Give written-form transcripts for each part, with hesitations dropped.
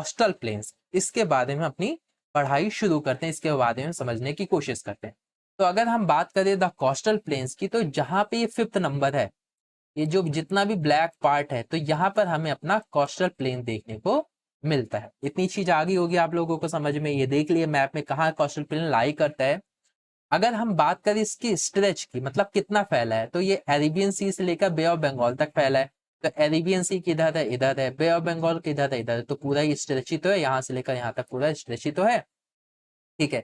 Coastal planes, इसके बारे में अपनी पढ़ाई शुरू करते हैं, इसके बारे में समझने की कोशिश करते हैं। तो अगर हम बात करें द कोस्टल प्लेन्स की, तो जहां पे ये 5th नंबर है, ये जो जितना भी ब्लैक पार्ट है, तो यहाँ पर हमें अपना कोस्टल प्लेन देखने को मिलता है। इतनी चीज आ गई होगी आप लोगों को समझ में, ये देख लिए मैप में कहाँ कोस्टल प्लेन लाई करता है। अगर हम बात करें इसकी स्ट्रेच की, मतलब कितना फैला है, तो ये अरेबियन सी से लेकर बे ऑफ बंगाल तक फैला है। तो अरेबियन सी किधर है, इधर है, बे ऑफ बंगाल किधर है, इधर है, तो पूरा ये स्ट्रेच ही तो है, यहाँ से लेकर यहाँ तक पूरा स्ट्रेच ही तो है। ठीक है,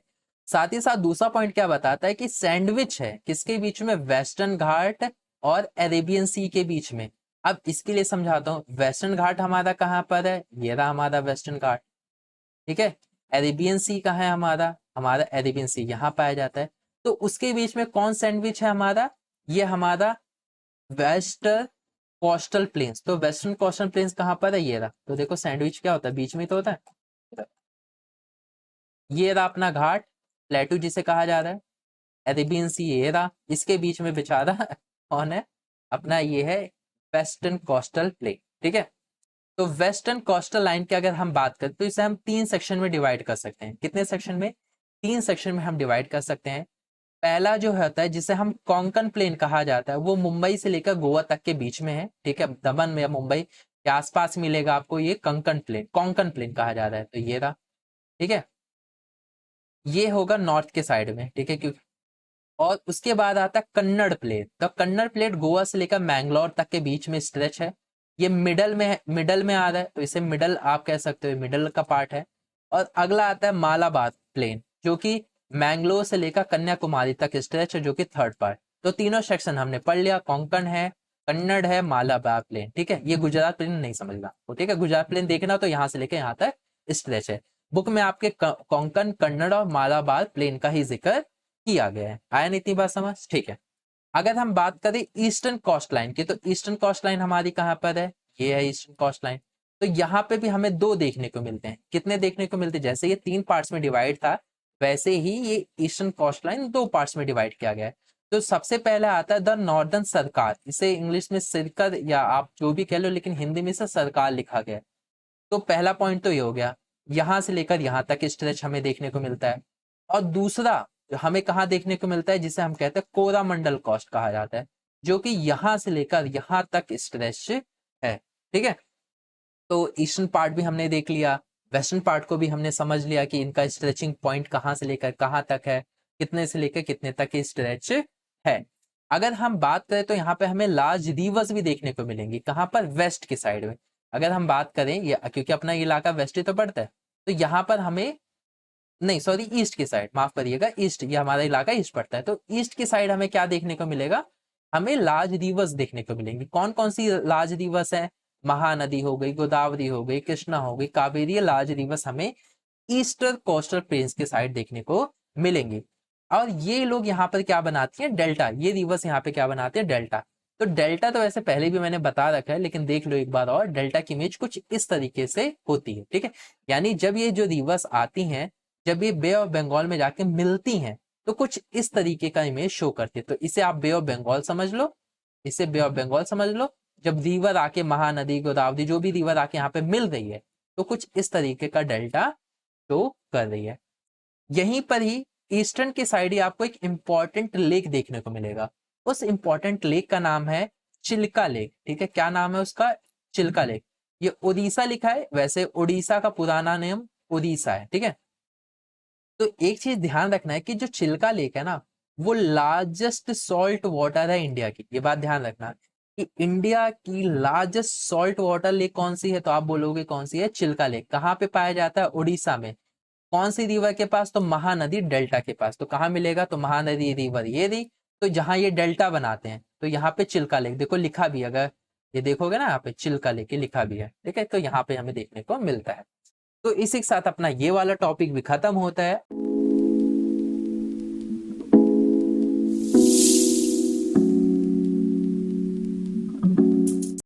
साथ ही साथ दूसरा पॉइंट क्या बताता है कि सैंडविच है किसके बीच में, वेस्टर्न घाट और अरेबियन सी के बीच में। अब इसके लिए समझाता हूँ, वेस्टर्न घाट हमारा कहाँ पर है, ये रहा हमारा वेस्टर्न घाट। ठीक है, अरेबियन सी कहाँ है हमारा, हमारा अरेबियन सी यहाँ पाया जाता है। तो उसके बीच में कौन सैंडविच है हमारा, ये हमारा वेस्टर्न कोस्टल प्लेन्स। तो वेस्टर्न कोस्टल प्लेन्स कहाँ पर है, ये रहा। तो देखो सैंडविच क्या होता है, बीच में तो होता है। ये रहा अपना घाट, प्लेटू जिसे कहा जा रहा है, अरेबियन सी ये रहा, इसके बीच में बेचारा कौन है अपना, ये है वेस्टर्न कोस्टल प्लेन। ठीक है, तो वेस्टर्न कोस्टल लाइन की अगर हम बात करें, तो इसे हम 3 सेक्शन में डिवाइड कर सकते हैं। कितने सेक्शन में, 3 सेक्शन में हम डिवाइड कर सकते हैं। पहला जो होता है जिसे हम कोंकण प्लेन कहा जाता है, वो मुंबई से लेकर गोवा तक के बीच में है। ठीक है, दमन में या मुंबई के आसपास मिलेगा आपको ये कोंकण प्लेन, कोंकण प्लेन कहा जा रहा है, तो ये रहा। ठीक है, ये होगा नॉर्थ के साइड में। ठीक है, क्योंकि और उसके बाद आता है कन्नड़ प्लेट। तो कन्नड़ प्लेट गोवा से लेकर मैंगलोर तक के बीच में स्ट्रेच है, ये मिडल में है, मिडल में आ रहा है, तो इसे मिडल आप कह सकते हो, मिडल का पार्ट है। और अगला आता है मालाबार प्लेन, जो कि मैंगलोर से लेकर कन्याकुमारी तक स्ट्रेच है, जो कि 3rd पार्ट। तो तीनों सेक्शन हमने पढ़ लिया, कोंकण है, कन्नड़ है, मालाबार प्लेन। ठीक है, ये गुजरात प्लेन नहीं समझना। तो ठीक है, गुजरात प्लेन देखना तो यहाँ से लेकर यहाँ तक स्ट्रेच है। बुक में आपके कोंकण, कन्नड़ और मालाबार प्लेन का ही जिक्र किया गया है। आया नहीं इतनी बात समझ। ठीक है, अगर हम बात करें ईस्टर्न कोस्ट लाइन की, तो ईस्टर्न कोस्ट लाइन हमारी कहाँ पर है, ये है ईस्टर्न कोस्ट लाइन। तो यहाँ पे भी हमें 2 देखने को मिलते हैं। कितने देखने को मिलते हैं, जैसे ये 3 पार्ट्स में डिवाइड था, वैसे ही ये ईस्टर्न कोस्ट लाइन 2 पार्ट्स में डिवाइड किया गया है। तो सबसे पहले आता है द नॉर्दर्न सरकार, इसे इंग्लिश में सिरकर या आप जो भी कह लो, लेकिन हिंदी में इसे सरकार लिखा गया है। तो पहला पॉइंट तो ये हो गया, यहां से लेकर यहां तक स्ट्रेच हमें देखने को मिलता है। और दूसरा हमें कहाँ देखने को मिलता है, जिसे हम कहते हैं कोरामंडल कोस्ट कहा जाता है, जो कि यहां से लेकर यहां तक स्ट्रेच है। ठीक है, तो ईस्टर्न पार्ट भी हमने देख लिया, वेस्टर्न पार्ट को भी हमने समझ लिया कि इनका स्ट्रेचिंग पॉइंट कहाँ से लेकर कहाँ तक है, कितने से लेकर कितने तक स्ट्रेच है। अगर हम बात करें तो यहाँ पे हमें लार्ज रिवर्स भी देखने को मिलेंगी, कहाँ पर, वेस्ट की साइड में। अगर हम बात करें, ये क्योंकि अपना इलाका वेस्ट ही तो पड़ता है, तो यहाँ पर हमें, नहीं सॉरी, ईस्ट की साइड, माफ करिएगा, ईस्ट, ये हमारा इलाका ईस्ट पड़ता है, तो ईस्ट की साइड हमें क्या देखने को मिलेगा, हमें लार्ज रिवर्स देखने को मिलेंगी। कौन कौन सी लार्ज रिवर्स है, महानदी हो गई, गोदावरी हो गई, कृष्णा हो गई, कावेरी, ये लार्ज रिवर्स हमें ईस्टर्न कोस्टल प्लेन्स के साइड देखने को मिलेंगी। और ये लोग यहाँ पर क्या बनाती हैं, डेल्टा, ये रिवर्स यहाँ पे क्या बनाते हैं, डेल्टा। तो डेल्टा तो वैसे पहले भी मैंने बता रखा है, लेकिन देख लो एक बार और, डेल्टा की इमेज कुछ इस तरीके से होती है। ठीक है, यानी जब ये जो रिवर्स आती हैं, जब ये बे ऑफ बंगाल में जाके मिलती हैं, तो कुछ इस तरीके का इमेज शो करती है। तो इसे आप बे ऑफ बंगाल समझ लो, इसे बे ऑफ बंगाल समझ लो। जब रिवर आके, महानदी, गोदावरी, जो भी रिवर आके यहाँ पे मिल रही है, तो कुछ इस तरीके का डेल्टा शो कर रही है। यहीं पर ही ईस्टर्न की साइड ही आपको एक इंपॉर्टेंट लेक देखने को मिलेगा। उस इंपॉर्टेंट लेक का नाम है चिल्का लेक। ठीक है, क्या नाम है उसका, चिल्का लेक। ये ओडिशा लिखा है, वैसे ओडिशा का पुराना नाम ओडिशा है। ठीक है, तो एक चीज ध्यान रखना है कि जो चिल्का लेक है ना, वो लार्जेस्ट सॉल्ट वाटर है इंडिया की। ये बात ध्यान रखना कि इंडिया की लार्जेस्ट सॉल्ट वाटर लेक कौन सी है, तो आप बोलोगे कौन सी है, चिल्का लेक। कहाँ पे पाया जाता है, उड़ीसा में। कौन सी रिवर के पास, तो महानदी डेल्टा के पास। तो कहाँ मिलेगा, तो महानदी रिवर ये रही, तो जहां ये डेल्टा बनाते हैं, तो यहाँ पे चिल्का लेक देखो लिखा भी है, अगर ये देखोगे ना यहाँ पे चिल्का लेक लिखा भी है। ठीक है, तो यहाँ पे हमें देखने को मिलता है। तो इसी के साथ अपना ये वाला टॉपिक भी खत्म होता है।